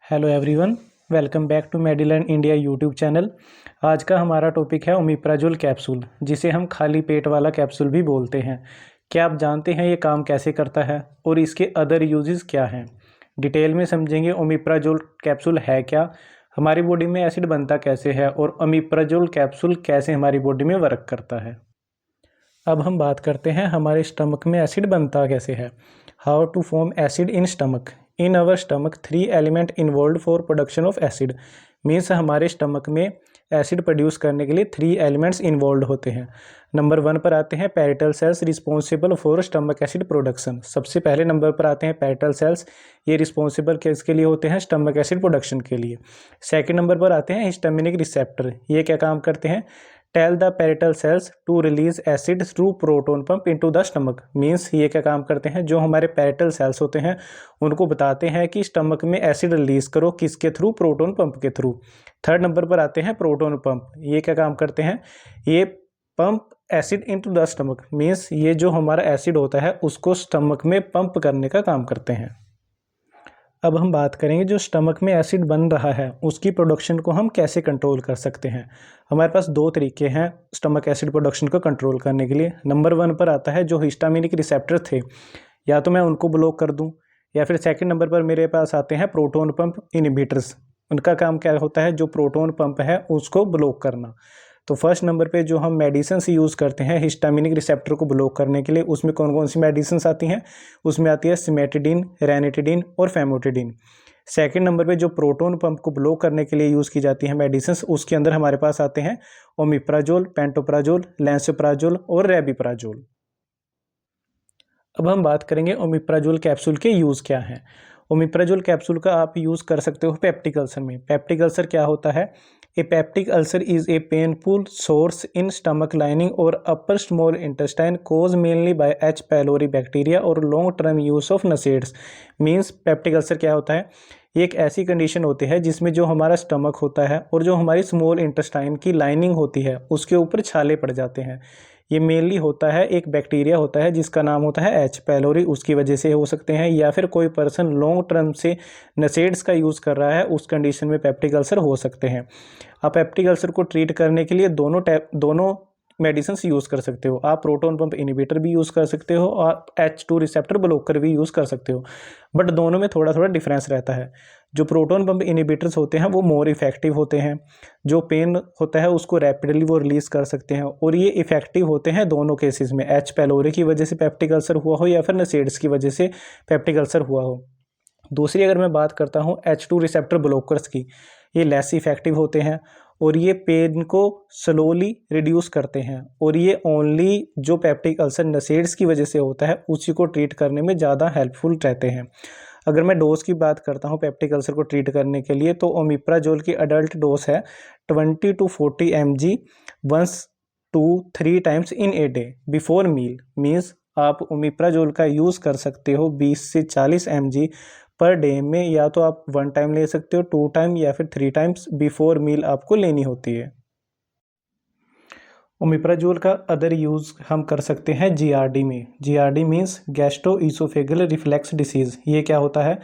Hello everyone, welcome back to Mediland India YouTube channel. आज का हमारा टॉपिक है ओमिप्राजोल कैप्सूल, जिसे हम खाली पेट वाला कैप्सूल भी बोलते हैं। क्या आप जानते हैं ये काम कैसे करता है और इसके अदर यूजेस क्या हैं? डिटेल में समझेंगे ओमिप्राजोल कैप्सूल है क्या, हमारी बॉडी में एसिड बनता कैसे है और ओमिप्राजोल कैप्सूल कैसे हमारी बॉडी में वर्क करता है। अब हम बात करते हैं हमारे स्टमक में एसिड बनता कैसे है। How to form acid in stomach. In our stomach 3 element involve for production of acid. Means हमारे स्टमक में एसिड प्रोड्यूस करने के लिए 3 एलिमेंट्स इन्वॉल्व होते हैं। नंबर 1 पर आते हैं parietal cells responsible for stomach acid production. सबसे पहले नंबर पर आते हैं पैरेटल सेल्स, ये रिस्पॉन्सिबल किसके लिए होते हैं? स्टमक एसिड प्रोडक्शन के लिए। सेकंड नंबर पर आते हैं हिस्टामिनिक रिसेप्टर, ये क्या काम करते हैं? Tell the parietal cells to release acid through proton pump into the stomach. Means ये क्या काम करते हैं? जो हमारे पैरेटल सेल्स होते हैं उनको बताते हैं कि स्टमक में एसिड रिलीज करो, किसके थ्रू? प्रोटोन पंप के थ्रू। थर्ड नंबर पर आते हैं प्रोटोन पंप, ये क्या काम करते हैं? ये pump acid into the stomach. Means ये जो हमारा एसिड होता है उसको स्टमक में पंप करने का काम करते हैं। अब हम बात करेंगे जो स्टमक में एसिड बन रहा है उसकी प्रोडक्शन को हम कैसे कंट्रोल कर सकते हैं। हमारे पास 2 तरीके हैं स्टमक एसिड प्रोडक्शन को कंट्रोल करने के लिए। नंबर 1 पर आता है जो हिस्टामिनिक रिसेप्टर थे, या तो मैं उनको ब्लॉक कर दूं, या फिर सेकंड नंबर पर मेरे पास आते हैं प्रोटोन पंप इनहिबिटर्स। उनका काम क्या होता है? जो प्रोटोन पंप है उसको ब्लॉक करना। तो फर्स्ट नंबर पे जो हम मेडिसिन यूज़ करते हैं हिस्टामिनिक रिसेप्टर को ब्लॉक करने के लिए, उसमें कौन कौन सी मेडिसिन आती हैं? उसमें आती है सिमेटिडिन, रैनिटिडिन और फेमोटिडिन। सेकंड नंबर पे जो प्रोटोन पंप को ब्लॉक करने के लिए यूज़ की जाती है मेडिसिन, उसके अंदर हमारे पास आते हैं ओमिप्राजोल, पेंटोप्राजोल, लैंसोप्राजोल और रेबिप्राजोल। अब हम बात करेंगे ओमिप्राजोल कैप्सूल के यूज़ क्या हैं। ओमिप्राजोल कैप्सूल का आप यूज़ कर सकते हो पेप्टिक अल्सर में। पेप्टिक अल्सर क्या होता है? A peptic ulcer is a painful sore in stomach lining और upper small intestine cause mainly by H pylori bacteria और long term use of NSAIDs. Means peptic ulcer क्या होता है? ये एक ऐसी कंडीशन होती है जिसमें जो हमारा स्टमक होता है और जो हमारी स्मॉल इंटेस्टाइन की लाइनिंग होती है उसके ऊपर छाले पड़ जाते हैं। ये मेनली होता है, एक बैक्टीरिया होता है जिसका नाम होता है एच पैलोरी, उसकी वजह से हो सकते हैं, या फिर कोई पर्सन लॉन्ग टर्म से नसेड्स का यूज़ कर रहा है, उस कंडीशन में पेप्टिक अल्सर हो सकते हैं। आप पेप्टिक अल्सर को ट्रीट करने के लिए दोनों मेडिसिन यूज़ कर सकते हो। आप प्रोटोन पंप इनहिबिटर भी यूज़ कर सकते हो और H2 रिसेप्टर ब्लॉकर भी यूज़ कर सकते हो, बट दोनों में थोड़ा थोड़ा डिफरेंस रहता है। जो प्रोटोन पंप इनहिबिटर्स होते हैं वो मोर इफेक्टिव होते हैं, जो पेन होता है उसको रैपिडली वो रिलीज़ कर सकते हैं, और ये इफेक्टिव होते हैं दोनों केसेस में, एच पैलोरी की वजह से पेप्टिक अल्सर हुआ हो या फिर नसेड्स की वजह से पेप्टिक अल्सर हुआ हो। दूसरी अगर मैं बात करता हूँ H2 रिसेप्टर ब्लॉकर्स की, ये लेस इफेक्टिव होते हैं और ये पेन को स्लोली रिड्यूस करते हैं, और ये ओनली जो पेप्टिक अल्सर नसेड्स की वजह से होता है उसी को ट्रीट करने में ज़्यादा हेल्पफुल रहते हैं। अगर मैं डोज की बात करता हूँ पेप्टिक अल्सर को ट्रीट करने के लिए, तो ओमिप्राजोल की अडल्ट डोज है 20 to 40 mg 1 to 3 times in a day before meal. Means आप ओमिप्राजोल का यूज़ कर सकते हो 20 से 40 mg पर डे में, या तो आप 1 टाइम ले सकते हो, 2 टाइम या फिर 3 टाइम्स बिफोर मील आपको लेनी होती है। ओमिप्राजोल का अदर यूज़ हम कर सकते हैं जीआरडी में। GRD means gastro oesophageal reflex disease. ये क्या होता है?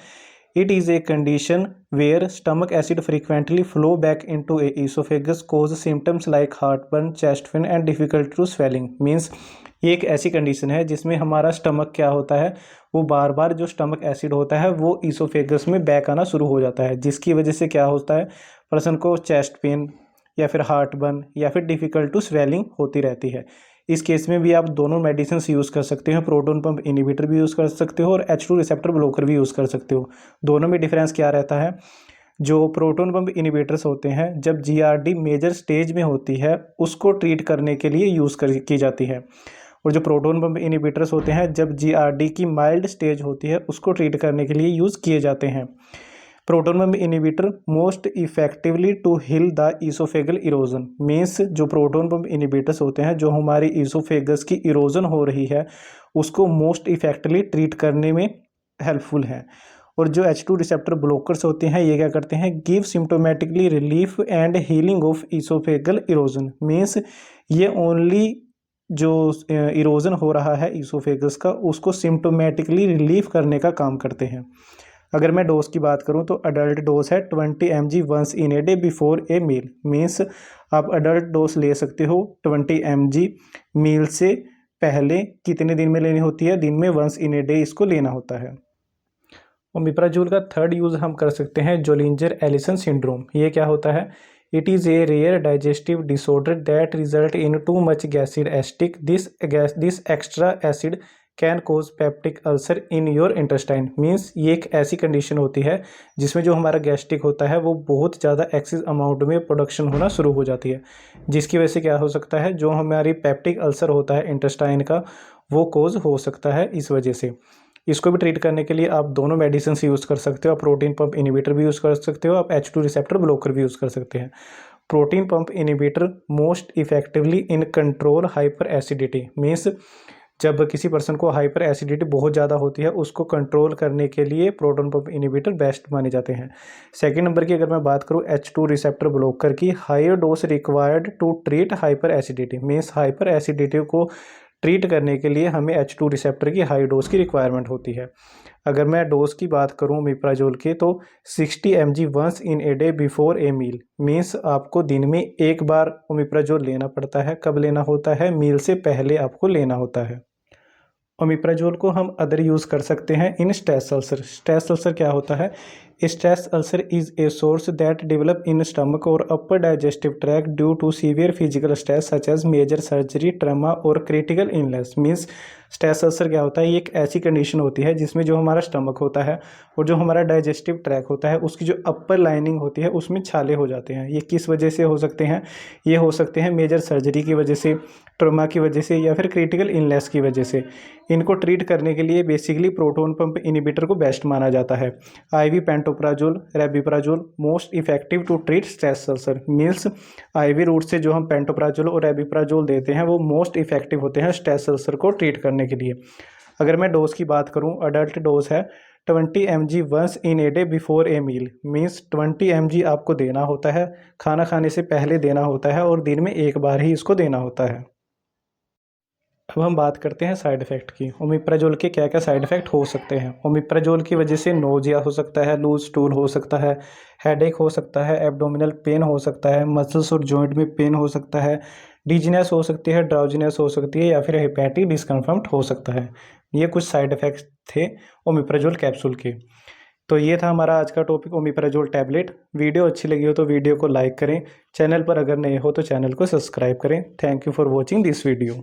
It is a condition where stomach acid frequently flow back into a oesophagus cause symptoms like heartburn, chest pain and difficult to swelling. Means ये एक ऐसी condition है जिसमें हमारा स्टमक क्या होता है, वो बार बार जो स्टमक एसिड होता है वो ईसोफेगस में बैक आना शुरू हो जाता है, जिसकी वजह से क्या होता है, पर्सन को चेस्ट पेन या फिर हार्टबर्न या फिर डिफ़िकल्ट टू स्वेलिंग होती रहती है। इस केस में भी आप दोनों मेडिसिन यूज़ कर सकते हो, प्रोटोन पंप इनहिबिटर भी यूज़ कर सकते हो और H2 रिसेप्टर ब्लॉकर भी यूज़ कर सकते हो। दोनों में डिफरेंस क्या रहता है? जो प्रोटोन पंप इनहिबिटर्स होते हैं जब जीआरडी मेजर स्टेज में होती है उसको ट्रीट करने के लिए की जाती है, और जो प्रोटोन पंप इनहिबिटर्स होते हैं जब जीआरडी की माइल्ड स्टेज होती है उसको ट्रीट करने के लिए यूज़ किए जाते हैं। Proton pump inhibitor most effectively to heal the oesophageal erosion. Means जो प्रोटोन पंप इनहिबिटर्स होते हैं जो हमारी ईसोफेगस की इरोजन हो रही है उसको मोस्ट इफेक्टिवली ट्रीट करने में हेल्पफुल है। और जो H2 रिसेप्टर ब्लॉकर्स होते हैं ये क्या करते हैं? Give symptomatically relief and healing of oesophageal erosion. Means ये ओनली जो इरोजन हो रहा है ईसोफेगस का उसको सिम्टोमेटिकली रिलीफ करने का काम करते हैं। अगर मैं डोज की बात करूं तो अडल्ट डोज है 20 mg once in a day before a meal. Means आप अडल्ट डोज ले सकते हो 20 mg मील से पहले कितने दिन में लेनी होती है, दिन में वंस इन ए डे इसको लेना होता है। ओमिप्राजोल का थर्ड यूज़ हम कर सकते हैं जोलिंजर एलिसन सिंड्रोम। ये क्या होता है? It is a rare digestive disorder that result in too much गैसिड acidic this extra acid can cause peptic ulcer in your intestine. Means ये एक ऐसी कंडीशन होती है जिसमें जो हमारा गैस्ट्रिक होता है वो बहुत ज़्यादा एक्सेस अमाउंट में प्रोडक्शन होना शुरू हो जाती है, जिसकी वजह से क्या हो सकता है, जो हमारी पेप्टिक अल्सर होता है इंटेस्टाइन का वो कोज हो सकता है इस वजह से। इसको भी ट्रीट करने के लिए आप दोनों मेडिसिन यूज़ कर सकते हो। आप प्रोटीन पंप इनिबिटर भी यूज़ कर सकते हो, आप H2 रिसेप्टर ब्लॉकर भी यूज़ कर सकते हैं। Protein pump inhibitor most effectively in control hyper acidity. Means जब किसी पर्सन को हाइपर एसिडिटी बहुत ज़्यादा होती है उसको कंट्रोल करने के लिए प्रोटॉन पंप इनिबिटर बेस्ट माने जाते हैं। सेकेंड नंबर की अगर मैं बात करूँ H2 रिसेप्टर ब्लॉकर की, higher dose required to treat hyper acidity. Means hyper acidity को ट्रीट करने के लिए हमें H2 रिसेप्टर की हाई डोज की रिक्वायरमेंट होती है। अगर मैं डोज की बात करूं ओमिप्राजोल के तो 60 mg once in a day before a meal. Means आपको दिन में एक बार ओमिप्राजोल लेना पड़ता है। कब लेना होता है? मील से पहले आपको लेना होता है। ओमिप्राजोल को हम अदर यूज़ कर सकते हैं in stress ulcer. Stress ulcer क्या होता है? Stress ulcer is a sore that develop in stomach और upper digestive tract due to severe physical stress such as major surgery, trauma और critical illness. Means stress ulcer क्या होता है? ये एक ऐसी कंडीशन होती है जिसमें जो हमारा स्टमक होता है और जो हमारा डाइजेस्टिव ट्रैक होता है उसकी जो अपर लाइनिंग होती है उसमें छाले हो जाते हैं। ये किस वजह से हो सकते हैं? ये हो सकते हैं मेजर सर्जरी की वजह से, ट्रमा की वजह से या फिर क्रिटिकल इलनेस की वजह से। इनको ट्रीट करने के लिए बेसिकली प्रोटॉन पंप इनिबिटर को बेस्ट माना जाता है। IV pantoprazole, rabeprazole most effective to treat stress ulcer. Means IV route से जो हम पेंटोप्राजोल और रेबिप्राजोल देते हैं वो मोस्ट इफेक्टिव होते हैं स्ट्रेस अल्सर को ट्रीट करने के लिए। अगर मैं डोज की बात करूं, अडल्ट डोज है 20 mg once in a day before a meal. Means 20 mg आपको देना होता है, खाना खाने से पहले देना होता है और दिन में एक बार ही इसको देना होता है। अब हम बात करते हैं साइड इफ़ेक्ट की। ओमिप्राजोल के क्या क्या साइड इफ़ेक्ट हो सकते हैं? ओमिप्राजोल की वजह से नोजिया हो सकता है, लूज स्टूल हो सकता है, हेडेक हो सकता है, एब्डोमिनल पेन हो सकता है, मसल्स और जॉइंट में पेन हो सकता है, डिजीनेस हो सकती है, ड्राउजीनेस हो सकती है या फिर हेपेटिक डिस्कम्फर्ट हो सकता है। ये कुछ साइड इफ़ेक्ट्स थे ओमिप्राजोल कैप्सूल के। तो ये था हमारा आज का टॉपिक ओमिप्राजोल टैबलेट। वीडियो अच्छी लगी हो तो वीडियो को लाइक करें, चैनल पर अगर नए हो तो चैनल को सब्सक्राइब करें। Thank you for watching this video.